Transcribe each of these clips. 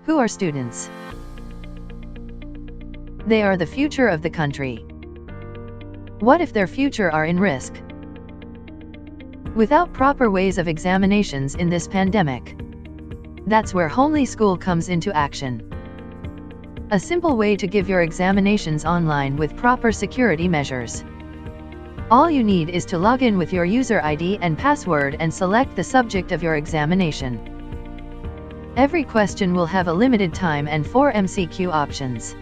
Who are students? They are the future of the country. What if their future are in risk? Without proper ways of examinations in this pandemic, that's where Homely School comes into action. A simple way to give your examinations online with proper security measures. All you need is to log in with your user ID and password and select the subject of your examination. Every question will have a limited time and 4 MCQ options.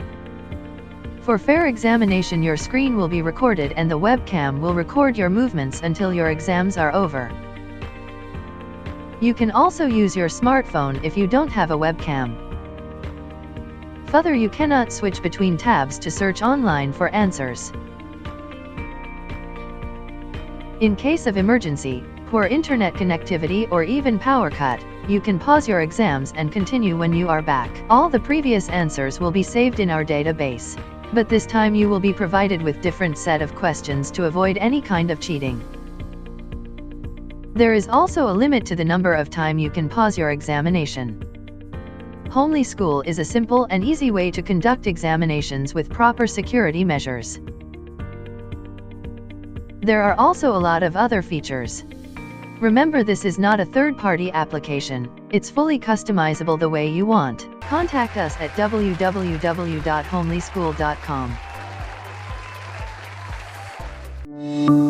For fair examination, your screen will be recorded and the webcam will record your movements until your exams are over. You can also use your smartphone if you don't have a webcam. Further, you cannot switch between tabs to search online for answers. In case of emergency, poor internet connectivity or even power cut, you can pause your exams and continue when you are back. All the previous answers will be saved in our database, but this time you will be provided with different set of questions to avoid any kind of cheating. There is also a limit to the number of time you can pause your examination. Homely School is a simple and easy way to conduct examinations with proper security measures. There are also a lot of other features. Remember, this is not a third-party application, it's fully customizable the way you want. Contact us at www.homelyschool.com.